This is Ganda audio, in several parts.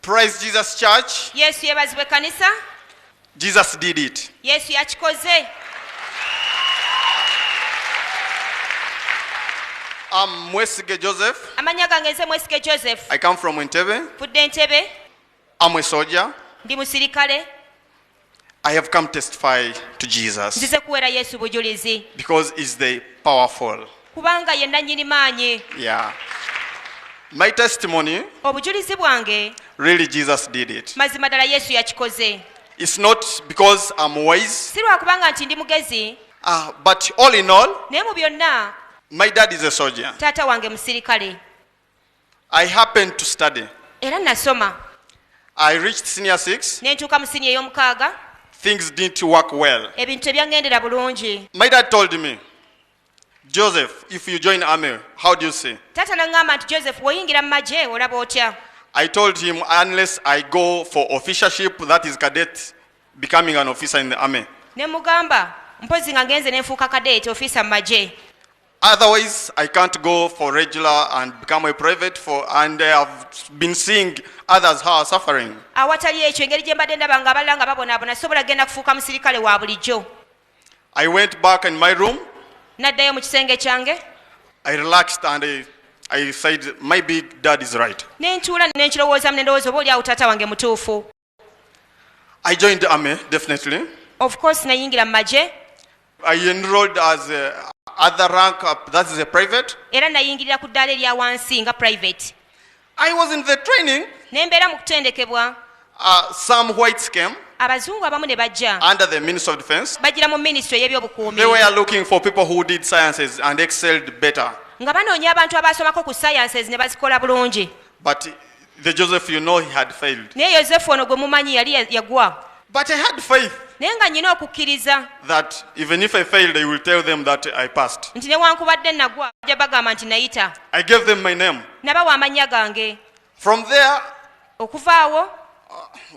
Praise Jesus, church. Yesu yebazibwe kanisa. Jesus did it. Yesu yakikoze. I'm Mwesige Joseph. Amanya gange nze Mwesige Joseph. I come from Entebbe. Fudde Entebbe. I'm a soldier. Ndi musirikale. I have come testify to Jesus Nzize kuwera Yesu bujulizi. because he's the powerful. Kubanga yenna nnyini maanyi. Yeah. My testimony, Obujulizi bwange. really Jesus did it. Mazima ddala Yesu yakikoze. It's not because I'm wise, Si lwa kubanga nti ndi mugezi. but all in all, Naye mu byonna my dad is a soldier. taata wange musirikale. I happened to study. Era nasoma. I reached senior 6. Ne ntuuka mu siniya ey'omukaaga. Things didn't work well. Ebintu tebyangendera bulungi. My dad told me, Joseph, if you join army, how do you say? Taata n'aŋŋamba nti Joseph woyingira mu magye olaba otya? I told him, unless I go for officership, that is cadet, becoming an officer in the army. Ne mugamba mpozi nga ngenze ne nfuuka kadeeti ofiisa mu magye. Otherwise, I can't go for regular and become a private and I have been seeing others how are suffering. Awatali ekyo engeri gye mbadde ndaba nga abalala nga babonaabona sobola genda kufuuka musirikale wa bulijjo. I went back in my room. N'addayo mu kisenge kyange. I relaxed and I said, my big dad is right. Ne ntuula ne nkirowoozamu ne ndowooza oba oli awo taata wange mutuufu. I joined the army, definitely. Of course nayingira mu magye. I enrolled as other rank, that is a private. Era nayingirira ku ddaala erya wansi nga private. I was in the training. Ne mbeera mu kutendekebwa. Some whites came Abazungu abamu ne bajja. under the Ministry of Defense. Bajjira mu minisitule y'ebyobukuumi. They were looking for people who did sciences and excelled better. Nga banoonya abantu abaasomako ku sciences ne bazikola bulungi. But the Joseph, you know, he had failed. Naye Yozefu ono gwe mumanyi yali yagwa. But I had faith Naye nga nnyina okukkiriza that even if I failed, I will tell them that I passed. nti newankubadde nagwa bajja bagamba nti nayita. I gave them my name. Nabawa amannya gange. From there, Okuva awo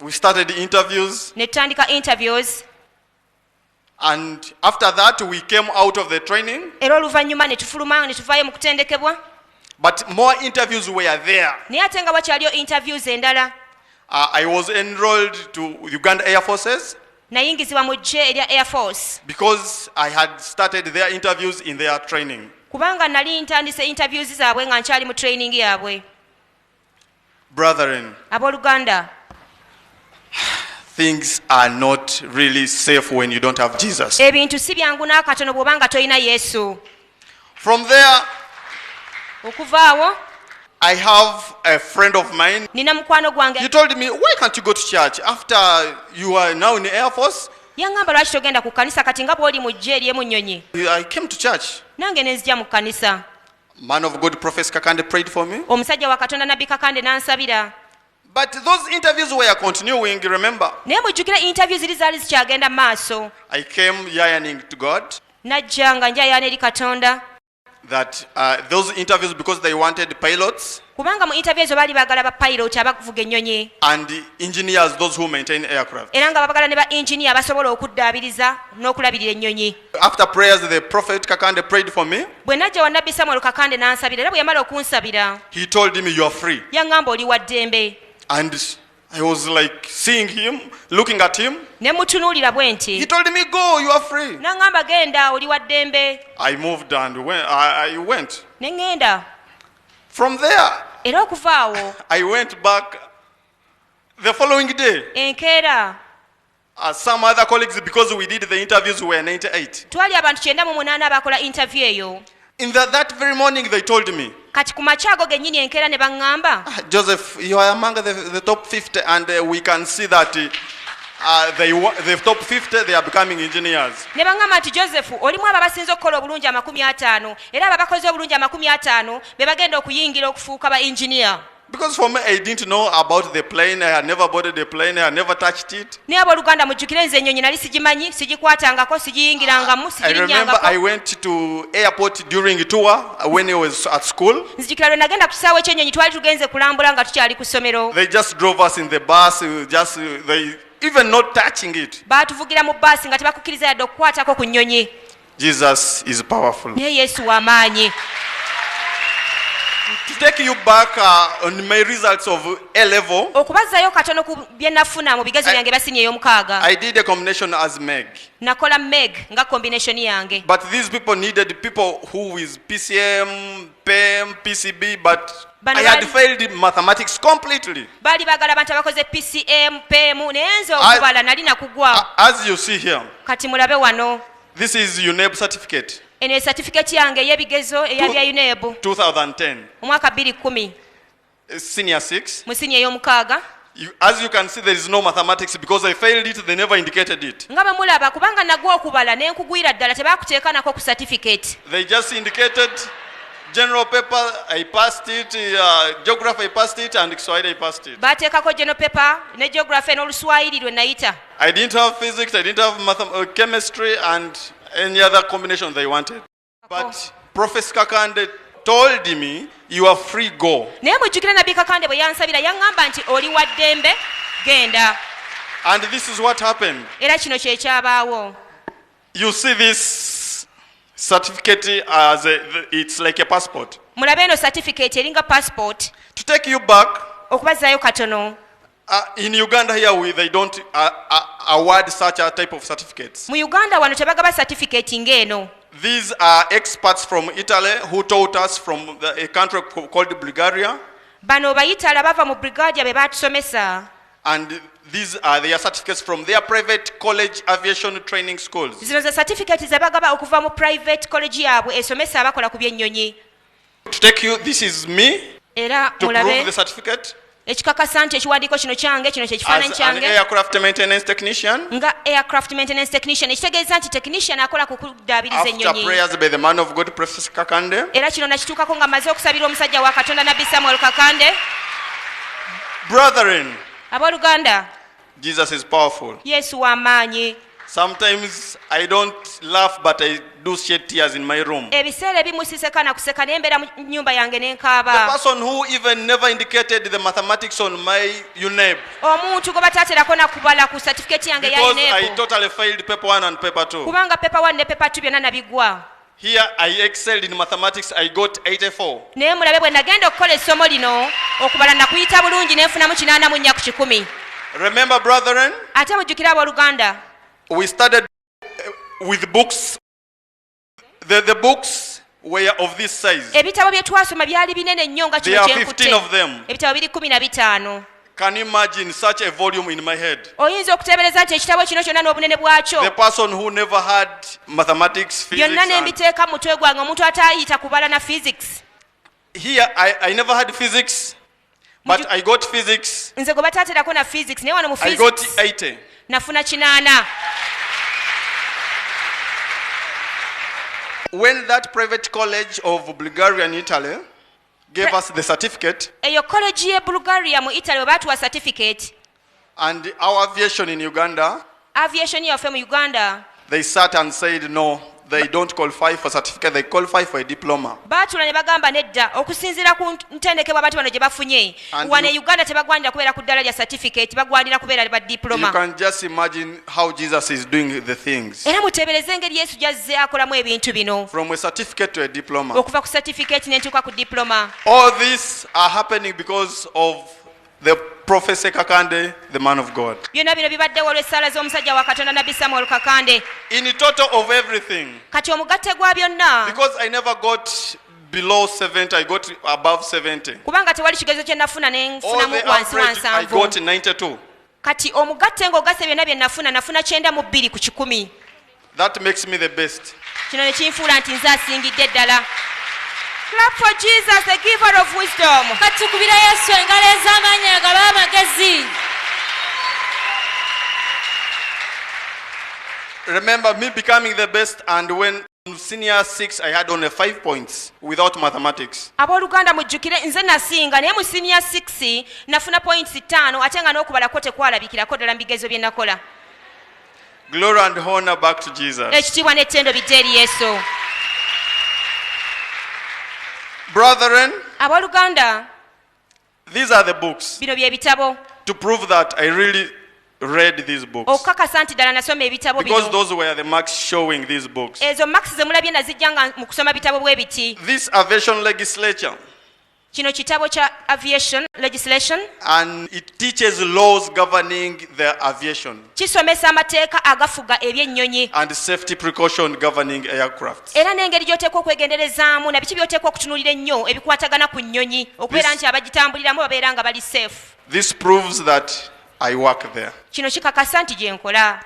we started interviews. ne tutandika interviews. And after that, we came out of the training. Era oluvannyuma ne tufuluma ne tuvaayo mu kutendekebwa. But more interviews were there. Naye ate nga wakyaliyo interviews endala. I was enrolled to Uganda Air Forces Nayingizibwa mu ggye erya Air Force. because I had started their interviews in their training. Kubanga nali ntandise interviews zaabwe nga nkyali mu training yaabwe. Brethren, Abooluganda, things are not really safe when you don't have Jesus. ebintu si byangu n'akatono bw'oba nga tolina Yesu. From there, Okuva awo I have a friend of mine. nina mukwano gwange He told me, why can't you go to church after you are now in the Air Force? yaŋŋamba lwaki togenda ku kkanisa kati nga bw'oli mu ggye ery'emu nnyonyi. I came to church. Nange ne nzija mu kkanisa. Man of God, Prophet Kakande prayed for me. Omusajja wa Katonda Nabbi Kakande n'ansabira. But those interviews were continuing, remember. Naye mujjukira interview ziri zaali zikyagenda mu maaso. I came yearning to God Najja nga njayaana eri Katonda. that those interviews, because they wanted pilots Kubanga mu interview ezo baali baagala ba pilot abakuvuga ennyonyi. and engineers, those who maintain aircraft. Era nga babagala ne ba engineer abasobola okuddaabiriza n'okulabirira ennyonyi. After prayers, the Prophet Kakande prayed for me. Bwe najja wa Nabbi Samuel Kakande n'ansabira era bwe yamala okunsabira He told me, you are free. yaŋŋamba oli wa ddembe. And I was like seeing him, looking at him. Ne mutunuulira bwe He nti told me, go, you are free. n'aŋŋamba genda oli wa ddembe. I moved and I went. Ne ŋŋenda. From there, Era okuva awo I went back the following day. enkeera Some other colleagues, because we did the interviews, were 98. twali abantu 98 abakola interview eyo. In that very morning, they told me, Kati ku makya ago gennyini enkeera ne baŋŋamba Joseph, you are among the top 50, and we can see that the top 50, they are becoming engineers. ne baŋŋamba nti Joseph olimu abo abasinze okukola obulungi 50 era abo abakoze obulungi 50 be bagenda okuyingira okufuuka ba engineer. Because for me, I didn't know about the plane. I had never boarded the plane. I had never touched it. Naye abooluganda mujjukire nze ennyonyi nali sigimanyi sigikwatangako sigiyingirangamu I remember I sigirinyangako. went to airport during a tour when I was at school. Nzijukira lwe nagenda ku kisaawe ky'ennyonyi twali tugenze kulambula nga tukyali ku ssomero. They just drove us in the bus, they even not touching it. Baatuvugira mu bbaasi nga tebakukkiriza yadde okukwatako ku nnyonyi. Jesus is powerful. Jesus is powerful. Naye Yesu w'amaanyi. From there, I went back the following day. Okuva awo To take you back on my results of A level, okubazzayo katono ku bye nafuna mu bigezo byange basini ey'omukaaga. I did a combination as Meg. Nakola meg nga combination yange. But these people needed people who is PCM, PEM, PCB, but I had failed mathematics completely. Bali bagala abantu abakoze PCM, PEM, nenzo okubala nali nakugwa. As you see here, Kati mulabe wano. this is UNEB certificate, Eno certificate yange y'ebigezo eyabya UNEB 2010, omwaka 2010 senior 6. mu siniya ey'omukaaga. As you can see, there is no mathematics because I failed it, they never indicated it. Nga bwe mulaba kubanga nagwa okubala ne nkugwira ddala tebaakuteeka nako ku certificate. They just indicated general paper, I passed it, geography I passed it, and Kiswahili I passed it. Baateekako general paper ne geography n'oluswayiri lwe nayita. I didn't have physics, I didn't have chemistry, and any other combination they wanted. But Professor Kakande told me, you are free, go. Naye mujjukira Nabbi Kakande bwe yansabira yaŋŋamba nti oli wa ddembe genda. And this is what happened. Era kino kye kyabaawo. You see this certificate as it's like a passport. Mulabe eno certificate eringa passport. To take you back, Okubazzaayo katono. in Uganda here, they don't award such a type of certificates. Mu Uganda wano tebagaba certificate ng'eno. These are experts from Italy who taught us from a country called Bulgaria. Bano bayitala bava mu Bulgaria be batusomesa. And these are their certificates from their private college aviation training schools. Zino ze certificate ze bagaba okuva mu private college yaabwe esomesa abakola ku by'ennyonyi. To take you, this is me, Era to prove mulabe the certificate. ekikakasa nti ekiwandiiko kino kyange kino kye kifaananyi As an kyange aircraft maintenance technician, nga aircraft maintenance technician ekitegeeza nti technician akola ku kuddaabiriza after ennyonyi. prayers by the man of God, Professor Kakande, Era kino nakituukako nga mmaze okusabira omusajja wa Katonda Nabbi Samuel Kakande. brethren, Abooluganda, Jesus is powerful. Yesu w'amaanyi. Sometimes I don't laugh, but I do shed tears in my room. Ebiseera ebimu siseka na kuseka naye mbeera mu nnyumba yange ne The nkaaba. person who even never indicated the mathematics on my UNEB, Omuntu gwe bataaterako na kubala ku certificate yange ya because I UNEB. totally failed paper 1 and paper 2. Kubanga paper 1 ne paper 2 byonna nabigwa. Here I excelled in mathematics, I got 84. Naye mulabe bwe nagenda okukola essomo lino okubala nakuyita bulungi ne nfunamu 84 ku 100. Remember, brethren, Ate mujjukira abooluganda, we started with books. The books were of this size. ebitabo bye twasoma byali binene nnyo nga There kino are kyenkutte. 15 of them. Ebitabo biri 15. Can you imagine such a volume in my head? Oyinza okuteebereza nti ekitabo kino kyonna n'obunene bwakyo The person who never had mathematics, physics, byonna ne and mbiteeka mu mutwe gwange, omuntu ataayita kubala na physics. here I never had physics, but I got physics. Nze gwe bataaterako na physics naye wano mu I got physics 80. nafuna 80. When that private college of Bulgaria and Italy gave us the certificate, Eyo college y'e Bulgaria mu Italy we baatuwa certificate, and our aviation in Uganda, aviation yaffe mu Uganda, they sat and said, no, they don't qualify for certificate, they qualify for a diploma. baatula ne bagamba nedda okusinziira ku ntendekebwa abantu bano gye bafunye And wano you- e Uganda tebagwanira kubeera ku ddala lya certificate, bagwanira kubeera ba You diploma. can just imagine how Jesus is doing the things. Era muteebereze engeri Yesu gy'azze akolamu ebintu bino From a certificate to a diploma. okuva ku certificate n'entuuka ku diploma. All these are happening because of the Professor Kakande, the man of God. Byonna bino bibaddewo olw'essaala z'omusajja wa Katonda Nabbi Samuel Kakande. In total of everything, Kati omugatte gwa byonna, because I never got below 70, I got above 70. kubanga tewali kigezo kye nafuna ne All nfunamu the wansi wa average, I 7. got 92. Kati omugatte ng'ogasse byonna bye nafuna 92 ku 100. That makes me the best. Kino ne kinfuula nti nze asingidde ddala. Clap for Jesus, the giver of wisdom. katukubira Yesu engalo ez'amaanyi agaba amagezi. Remember me becoming the best, and when senior 6, I had only 5 points without mathematics. Abooluganda mujjukire nze nasinga naye mu senior 6 nafuna points 5 ate nga n'okubalako tekwalabikirako ddala mu bigezo bye nakola. Glory and honor back to Jesus. Ekitiibwa n'ettendo bidde eri Yesu. Brethren, Abooluganda, these are the books bino bye bitabo to prove that I really read these books. okukakasa nti ddala nasoma ebitabo Because bino. those were the marks showing these books. Ezo max ze mulabye nazijja nga mu kusoma bitabo bwe biti. This aviation legislature kino kitabo kya aviation legislation and it teaches laws governing the aviation kisomesa amateeka agafuga ebyennyonyi and safety precaution governing aircraft. era n'engeri gy'oteekwa okwegenderezaamu na biki by'oteekwa okutunuulira ennyo ebikwatagana ku nnyonyi okubeera nti abagitambuliramu babeera nga bali safe. This proves that I work there. Kino kikakasa nti gye nkola.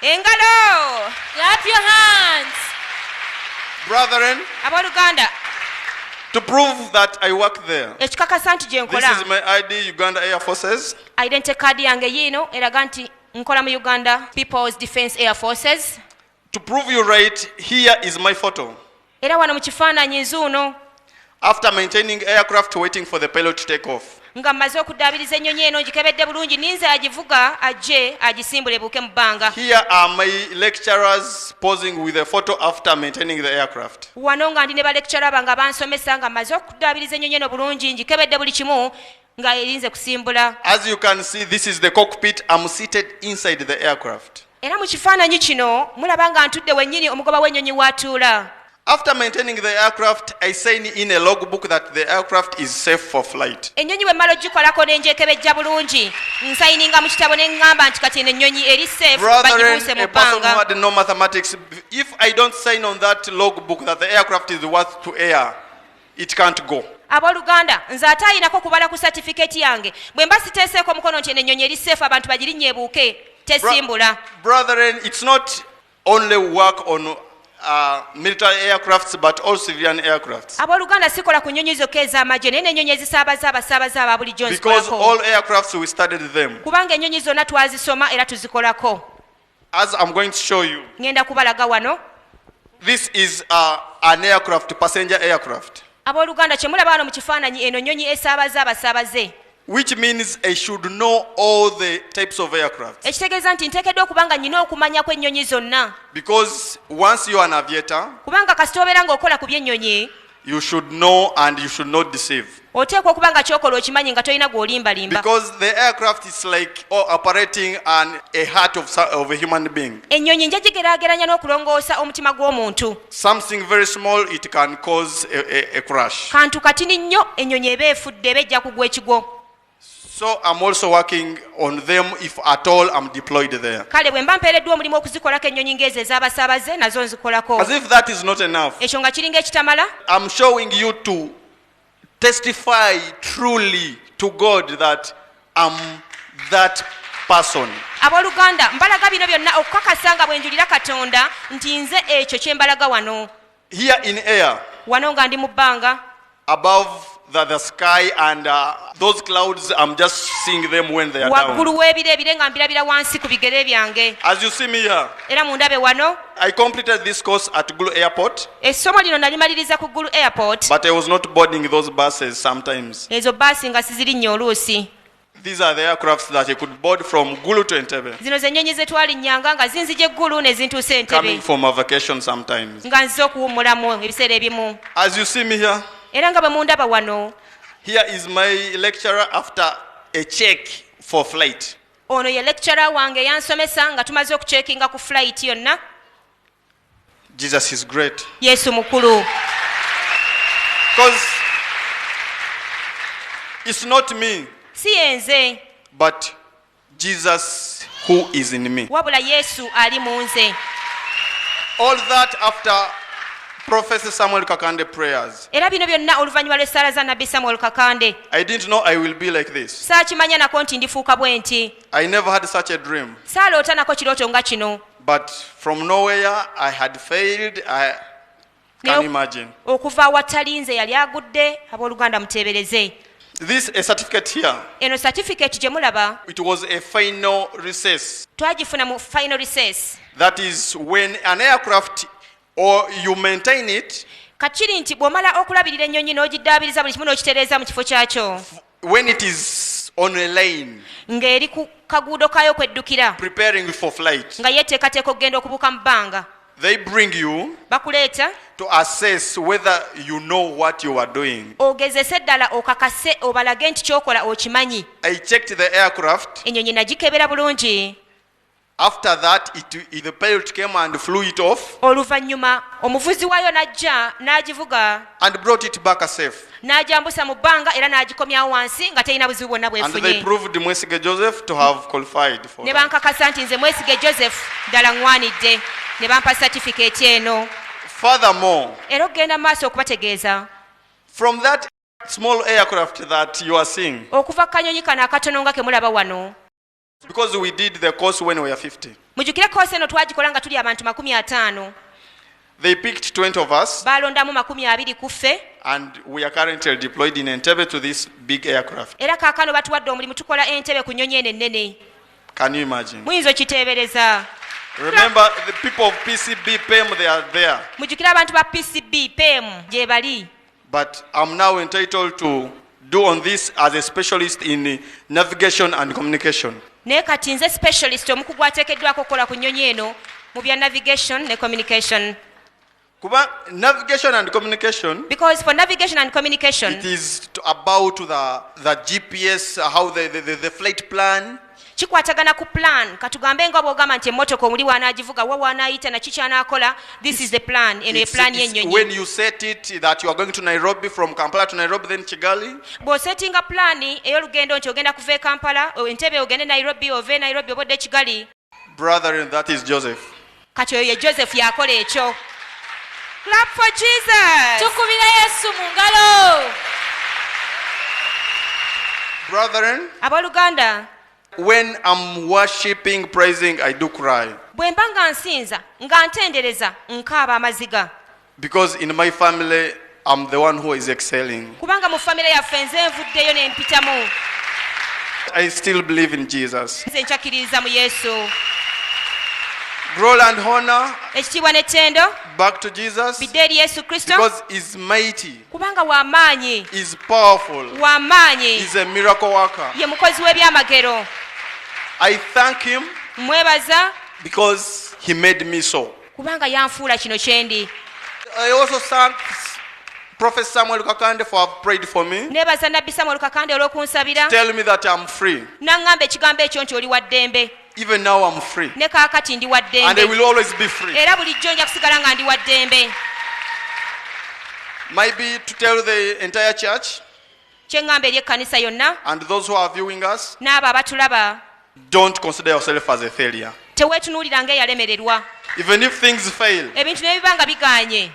Engalo! Clap your hands. Brethren, Abooluganda, to prove that I work there, ekikakasa nti gye this is nkola. my ID, Uganda Air Forces. Identity card yange yiino eraga nti nkola mu Uganda People's Defence Air Forces. To prove you right, here is my photo. Era wano mu kifaananyi nzuuno After maintaining aircraft waiting for the pilot to take off. nga mmaze okuddaabiriza ennyonyi eno ngikebedde bulungi ninze agivuga ajje agisimbule ebuuke mu bbanga. Here are my lecturers posing with a photo after maintaining the aircraft. Wano nga ndi ne balekitula bange bansomesa nga mmaze okuddaabiriza ennyonyi eno bulungi ngikebedde buli kimu nga erinze kusimbula. As you can see, this is the cockpit. I'm seated inside the aircraft. Era mu kifaananyi kino mulaba nga ntudde wennyini omugoba w'ennyonyi w'atuula. After maintaining the aircraft, I sign in a logbook that the aircraft is safe for flight. Ennyonyi bwe mmala ogikolako ne ngyekebejja bulungi nsayininga mu kitabo ne ŋŋamba nti kati eno ennyonyi eri safe bagibuuse mu A person who bbanga. had no mathematics, if I don't sign on that logbook that the aircraft is worth to air, it can't go. Abooluganda, nze ate ayinako kubala ku certificate yange bwe mba siteeseeko mukono nti eno ennyonyi eri safe abantu bagirinnya ebuuke tesimbula. Brethren, it's not only work on military aircrafts but all civilian aircrafts. Abooluganda sikola ku nnyonyi zokka ez'amagye naye n'ennyonyi ezisaabaza abasaabaze aba bulijjo Because nzikolako. all aircrafts, we studied them. Kubanga ennyonyi zonna twazisoma era tuzikolako. As I'm going to show you, Ngenda kubalaga wano. this is an aircraft, passenger aircraft, Abooluganda kye mulaba wano mu kifaananyi eno nnyonyi esaabaza abasaabaze. which means I should know all the types of aircraft. Ekitegeeza nti nteekeddwa okuba nga nnina okumanya kw'ennyonyi zonna. Because once you are an aviator, Kubanga kasita obeera ng'okola ku by'ennyonyi you should know and you should not deceive. oteekwa okuba nga kyokola okimanyi nga tolina gw'olimbalimba. Because the aircraft is like operating on a heart of a human being. Ennyonyi nja gigeraageranya n'okulongoosa omutima gw'omuntu. Something very small, it can cause a crash. Kantu katini nnyo ennyonyi eba efudde eba ejja kugwa ekigo. So I'm also working on them if at all I'm deployed there. Kale bwe mba mpeereddwa omulimu okuzikolako ennyonyi ng'ezo ez'abasaabaze nazo nzikolako. As if that is not enough, Ekyo nga kiringa ekitamala. I'm showing you to testify truly to God that I'm that person. Abooluganda mbalaga bino byonna okukakasa nga bwe njulira Katonda nti nze ekyo kye mbalaga wano. Here in air, Wano nga ndi mu bbanga. above the sky and those clouds, I'm just seeing them when they are down. Waggulu w'ebire ebire nga mbirabira wansi ku bigere byange. As you see me here, Era mundabe wano. I completed this course at Gulu Airport, Essomo lino nalimaliriza ku Gulu Airport. but I was not boarding those buses sometimes. Ezo baasi nga sizirinnye oluusi. These are the aircrafts that I could board from Gulu to Entebbe, Zino ze nnyonyi ze twalinnyanga nga zinzija eggulu ne zintuusa coming Entebbe. from a vacation sometimes. Nga nzize okuwummulamu ebiseera ebimu. As you see me here, Era nga bwe mundaba wano. here is my lecturer after a check for flight. Ono ye lecturer wange yansomesa nga tumaze okucekinga ku flight yonna. Jesus is great. Yesu mukulu. Because it's not me, Si yenze but Jesus who is in me. wabula Yesu ali mu nze. All that after Professor Samuel Kakande prayers. Era bino byonna oluvannyuma lw'essaala za Nabbi Samuel Kakande. I didn't know I will be like this. Saakimanya nako nti ndifuuka bwe nti. I never had such a dream. Saaloota nako kirooto nga kino. But from nowhere, I had failed. I can imagine. Okuva awatali nze yali agudde. Abooluganda muteebereze. This a certificate here. Eno certificate gye mulaba It was a final recess. twagifuna mu final recess. That is when an aircraft or you maintain it, Kakiri nti bw'omala okulabirira ennyonyi n'ogiddaabiriza buli kimu n'okitereeza mu kifo kyakyo. when it is on a lane, Ng'eri ku kaguudo kayo kweddukira. preparing for flight, Nga yeeteekateeka okugenda okubuuka mu bbanga. they bring you Bakuleeta to assess whether you know what you are doing. ogezese ddala okakase obalage nti ky'okola okimanyi. I checked the aircraft. Ennyonyi nagikebera bulungi. After that, the pilot came and flew it off oluvannyuma omuvuzi waayo n'ajja n'agivuga and brought it back safe. n'agyambusa mu bbanga era n'agikomyawo wansi nga terina buzibu bwonna And they bwefunye proved Mwesige Joseph to have qualified for ne that. bankakasa nti nze Mwesige Joseph ddala ŋŋwanidde ne bampa satifikeeti eno Furthermore, era okugenda mu maaso okubategeeza from that small aircraft that you are seeing, okuva ku kanyonyi kano akatono nga ke mulaba wano because we did the course when we were 50, mujjukire koosi eno twagikola nga tuli abantu 50 they picked 20 of us, baalondamu 20 ku ffe and we are currently deployed in Entebbe to this big aircraft. era kaakano batuwadde omulimu tukola Entebbe ku nnyonyi eno ennene Can you imagine? muyinza okiteebereza Remember, the people of PCB, PEM, they are there. mujjukire abantu ba PCB PEM gye bali But I'm now entitled to do on this as a specialist in navigation and communication. naye kati nze specialist omukugu ateekeddwako okukola ku nnyonyi eno mu bya navigation ne communication Kuba navigation and communication, because for navigation and communication it is about the GPS, how the flight plan. kikwatagana ku plan katugambe nga bw'ogamba nti emmotoka omuli waanaagivuga wa waanaayita naki kyanaakola this is the plan eno ye plan It's y'ennyonyi when you set it that you are going to Nairobi, from Kampala to Nairobi, then Kigali. bw'osetinga pulaani ey'olugendo nti ogenda kuva e Kampala Entebbe ogende Nairobi ove Nairobi obodde Kigali Brethren, that is Joseph. kati oyo ye Joseph yakola ekyo clap for Jesus tukubira yesu mu ngalo. Brethren, abooluganda when I'm worshiping, praising, I do cry. bwe mba nga nsinza nga ntendereza nkaaba amaziga Because in my family, I'm the one who is excelling. kubanga mu famire yaffe nze nvuddeyo ne mpitamu I still believe in Jesus. nze nkyakiririza mu Yesu Glory and honor ekitiibwa n'ettendo back to Jesus, bidde eri Yesu Kristo because He's mighty, kubanga w'amaanyi He's powerful, w'amaanyi He's a miracle worker. ye mukozi w'ebyamagero I thank Him mwebaza because He made me so. kubanga yanfuula kino kyendi I also thank Prophet Samuel Kakande for have prayed for me. neebaza nabbi Samuel Kakande olw'okunsabira Tell me that I'm free. n'aŋŋamba ekigambo ekyo nti oli wa ddembe Even now I'm free. ne kaakati ndi wa And I ddembe will always be free. era bulijjo nja kusigala nga ndi wa ddembe Maybe to tell the entire church kye ŋŋamba eri ekkanisa yonna and those who are viewing us, n'abo abatulaba don't consider yourself as a failure. teweetunuulira ng'eyalemererwa Even if things fail. ebintu ne biba nga bigaanye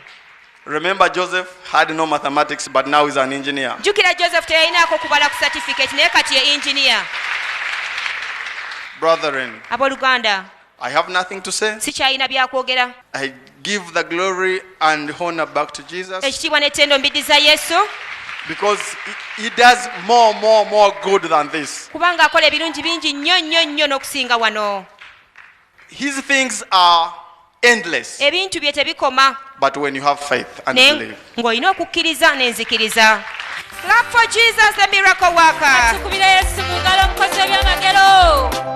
Remember, Joseph had no mathematics, but now he's an engineer. jjukira Joseph teyalinaako kubala ku certificate naye kati ye engineer Brethren, abooluganda I have nothing to say. sikyalina byakwogera I give the glory and honor back to Jesus ekitiibwa n'ettendo mbiddiza Yesu because he does more good than this. kubanga akola ebirungi bingi nnyo n'okusinga wano His things are endless, ebintu bye tebikoma but when you have faith and naye believe. ng'olina okukkiriza n'enzikiriza clap for Jesus the miracle worker tukubira yesu mu ngalo omukozi w'ebyamagero.